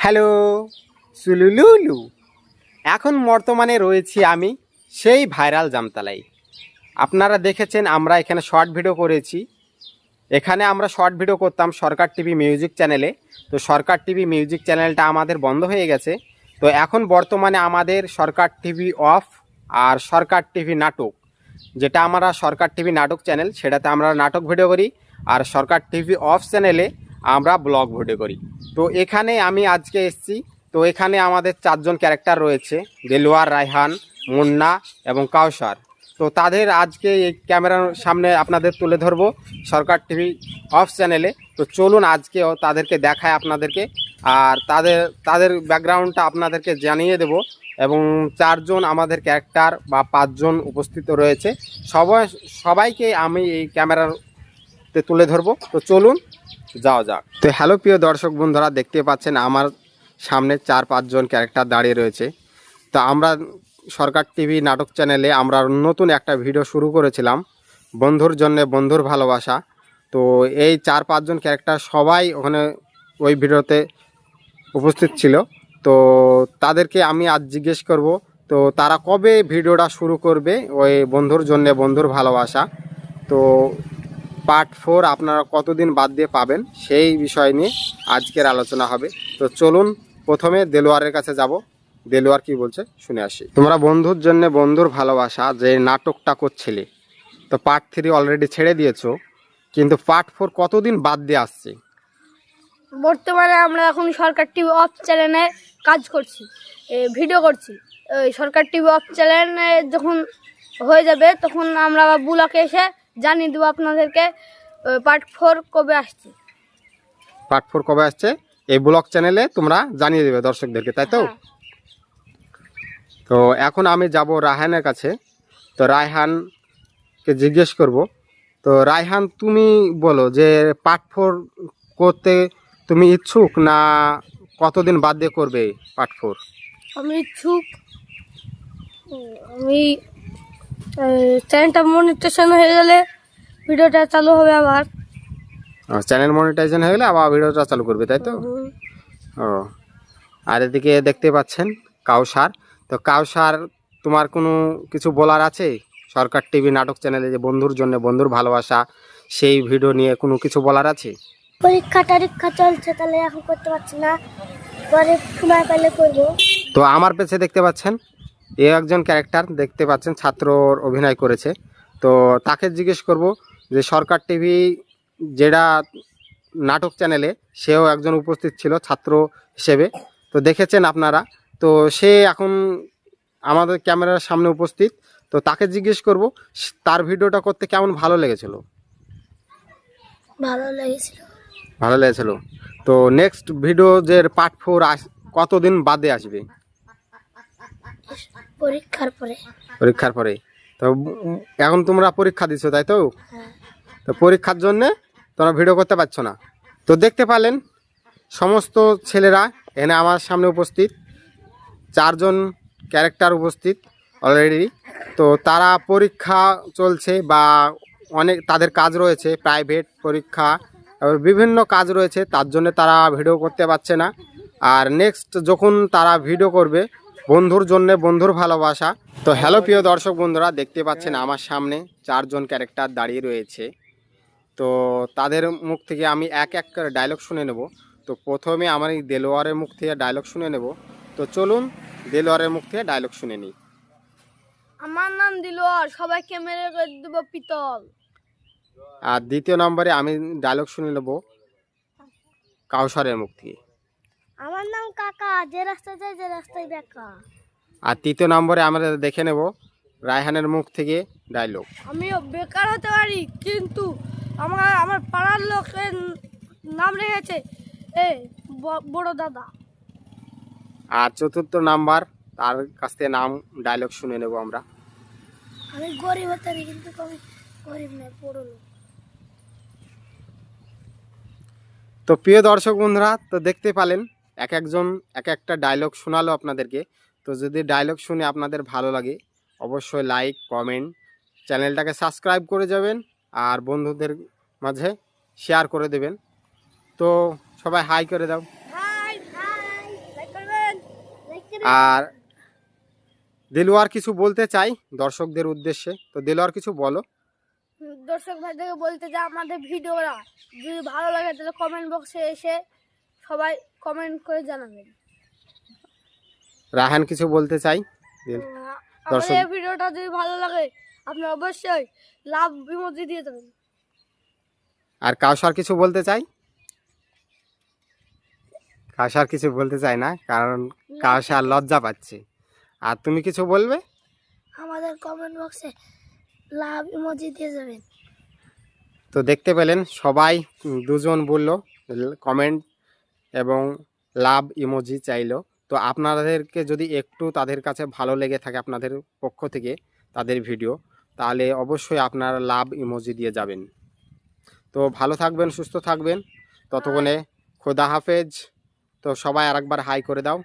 Hello সুলুলুলু। এখন বর্তমানে রয়েছি আমি সেই ভাইরাল জামতলায়। আপনারা দেখেছেন আমরা এখানে শর্ট ভিডিও করেছি। এখানে আমরা শর্ট ভিডিও করতাম সরকার টিভি মিউজিক চ্যানেলে। তো সরকার টিভি মিউজিক চ্যানেলটা আমাদের বন্ধ হয়ে গেছে। তো এখন বর্তমানে আমাদের সরকার টিভি অফ আর সরকার টিভি নাটক, যেটা আমরা সরকার টিভি নাটক চ্যানেল, সেটাতে আমরা নাটক ভিডিও করি। আর সরকার টিভি অফ চ্যানেলে আমরা ব্লগ ভিডিও করি। তো এখানে আমি আজকে এসেছি। তো এখানে আমাদের 4জন ক্যারেক্টার রয়েছে, দেলোয়ার, রায়হান, মুন্না এবং কাউসার। তো তাদের আজকে এই ক্যামেরার সামনে আপনাদের তুলে ধরবো সরকার টিভি অফ চ্যানেলে। তো চলুন আজকেও তাদেরকে দেখায় আপনাদেরকে, আর তাদের ব্যাকগ্রাউন্ডটা আপনাদেরকে জানিয়ে দেব। এবং 4জন আমাদের ক্যারেক্টার বা 5জন উপস্থিত রয়েছে। সবাইকে আমি এই ক্যামেরাতে তুলে ধরবো। তো চলুন যাওয়া যাক। তো হ্যালো প্রিয় দর্শক বন্ধুরা, দেখতে পাচ্ছেন আমার সামনে 4-5জন ক্যারেক্টার দাঁড়িয়ে রয়েছে। তো আমরা সরকার টিভি নাটক চ্যানেলে আমরা নতুন একটা ভিডিও শুরু করেছিলাম, বন্ধুর জন্যে বন্ধুর ভালোবাসা। তো এই 4-5জন ক্যারেক্টার সবাই ওখানে ওই ভিডিওতে উপস্থিত ছিল। তো তাদেরকে আমি আজ জিজ্ঞেস করব, তো তারা কবে ভিডিওটা শুরু করবে ওই বন্ধুর জন্যে বন্ধুর ভালোবাসা। তো পার্ট 4 আপনারা কতদিন বাদ দিয়ে পাবেন সেই বিষয় নিয়ে আজকের আলোচনা হবে। তো চলুন প্রথমে দেলোয়ারের কাছে যাব, দেলোয়ার কি বলছে শুনে আসি। তোমরা বন্ধুর জন্য বন্ধুর ভালোবাসা যে নাটকটা করছিলে, তো পার্ট 3 অলরেডি ছেড়ে দিয়েছো, কিন্তু পার্ট 4 কতদিন বাদ দিয়ে আসছে? বর্তমানে আমরা এখন সরকার টিভি অফ চ্যানেলে কাজ করছি, ভিডিও করছি। সরকার টিভি অফ চ্যানেলে যখন হয়ে যাবে তখন আমরা ব্লকে এসে জানিয়ে দেবো আপনাদেরকে পার্ট 4 কবে আসছে। পার্ট 4 কবে আসছে এই ব্লগ চ্যানেলে তোমরা জানিয়ে দেবে দর্শকদেরকে, তাই তো? হ্যাঁ। তো এখন আমি যাব রায়হানের কাছে। তো রায়হানকে জিজ্ঞেস করব। তো রায়হান, তুমি বলো যে পার্ট 4 করতে তুমি ইচ্ছুক না কতদিন বাদ দিয়ে করবে পার্ট 4? আমি ইচ্ছুক। আমি চ্যানেলটা মনিটাইজেশন হয়ে গেলে ভিডিওটা চালু হবে আবার। চ্যানেল মনিটাইজেশন হয়ে গেলে আবার ভিডিওটা চালু করবে, তাই তো? ও, আর এদিকে দেখতে পাচ্ছেন কাউসার। তো কাউসার, তোমার কোনো কিছু বলার আছে সরকার টিভি নাটক চ্যানেলে যে বন্ধুর জন্য বন্ধুর ভালোবাসা সেই ভিডিও নিয়ে কোনো কিছু বলার আছে? পরীক্ষা চলছে, তাহলে এখন করতে পারছি না, পরে সময় পেলে করবো। তো আমার পেছে দেখতে পাচ্ছেন এ একজন ক্যারেক্টার দেখতে পাচ্ছেন, ছাত্রর অভিনয় করেছে। তো তাকে জিজ্ঞেস করব যে সরকার টিভি যেটা নাটক চ্যানেলে সেও একজন উপস্থিত ছিল ছাত্র হিসেবে, তো দেখেছেন আপনারা। তো সে এখন আমাদের ক্যামেরার সামনে উপস্থিত। তো তাকে জিজ্ঞেস করব তার ভিডিওটা করতে কেমন ভালো লেগেছিল। ভালো লেগেছিল। ভালো লেগেছিল। তো নেক্সট ভিডিও যে পার্ট 4 কতদিন বাদে আসবে? পরীক্ষার পরে। পরীক্ষার পরে। তো এখন তোমরা পরীক্ষা দিচ্ছ, তাই তো? হ্যাঁ। তো পরীক্ষার জন্যে তোমরা ভিডিও করতে পারছো না। তো দেখতে পারলেন সমস্ত ছেলেরা এখানে আমার সামনে উপস্থিত, 4জন ক্যারেক্টার উপস্থিত অলরেডি। তো তারা পরীক্ষা চলছে বা অনেক তাদের কাজ রয়েছে, প্রাইভেট পরীক্ষা, বিভিন্ন কাজ রয়েছে, তার জন্য তারা ভিডিও করতে পারছে না। আর নেক্সট যখন তারা ভিডিও করবে বন্ধুর জন্য বন্ধুর ভালোবাসা। তো হ্যালো প্রিয় দর্শক বন্ধুরা, দেখতে পাচ্ছেন আমার সামনে 4জন ক্যারেক্টার দাঁড়িয়ে রয়েছে। তো তাদের মুখ থেকে আমি এক এক করে ডায়লগ শুনে নেব। তো প্রথমে আমার এই দেলোয়ারের মুখ থেকে ডায়লগ শুনে নেব। তো চলুন দেলোয়ারের মুখ থেকে ডায়লগ শুনে নিই। আমার নাম দিলোয়ার, সবাইকে মেরে করে দেবো পিতল। আর দ্বিতীয় নম্বরে আমি ডায়লগ শুনে নেব কাউসারের মুখ থেকে। আমার নাম কাকা, যে রাস্তায় যায় যে রাস্তায় বেকা। আর তৃতীয় নম্বরে আমরা দেখে নেব রায়হানের মুখ থেকে ডায়লগ। আমিও বেকার হতে পারি, কিন্তু আমার পাড়ার লোকের নাম রেখেছে বড় দাদা। আর চতুর্থ নাম্বার তার কাছ থেকে নাম ডায়লগ শুনে নেব আমরা। আমি গরিব হতে পারি, কিন্তু আমি গরিব নয়, বড় লোক। তো প্রিয় দর্শক বন্ধুরা, তো দেখতে পেলেন একজন এক একটা ডায়লগ শোনালো আপনাদেরকে। তো যদি ডায়লগ শুনে আপনাদের ভালো লাগে অবশ্যই লাইক, কমেন্ট, চ্যানেলটাকে সাবস্ক্রাইব করে যাবেন আর বন্ধুদের মাঝে শেয়ার করে দেবেন। তো সবাই হাই করে দাও। High high. আর দেলোয়ার কিছু বলতে চাই দর্শকদের উদ্দেশ্যে, তো দেলোয়ার কিছু বলো। দর্শক ভাইদেরকে বলতে যে আমাদের ভিডিওটা যদি ভালো লাগে তাহলে কমেন্ট বক্সে এসে সবাই কমেন্ট করে জানাবেন। রাহান কিছু বলতে চাই। আমাদের এই ভিডিওটা যদি ভালো লাগে আপনি অবশ্যই লাভ ইমোজি দিয়ে দেবেন। আর কাউসার কিছু বলতে চাই। কাউসার কিছু বলতে চাই না, কারণ কাউসার লজ্জা পাচ্ছে। আর তুমি কিছু বলবে? আমাদের কমেন্ট বক্সে লাভ ইমোজি দিয়ে যাবেন। তো দেখতে পেলেন সবাই দুজন বললো কমেন্ট এবং লাভ ইমোজি চাইলো। তো আপনাদেরকে যদি একটু তাদের কাছে ভালো লেগে থাকে আপনাদের পক্ষ থেকে তাদের ভিডিও, তাহলে অবশ্যই আপনারা লাভ ইমোজি দিয়ে যাবেন। তো ভালো থাকবেন, সুস্থ থাকবেন, ততক্ষণে খোদা হাফেজ। তো সবাই আরেকবার হাই করে দাও।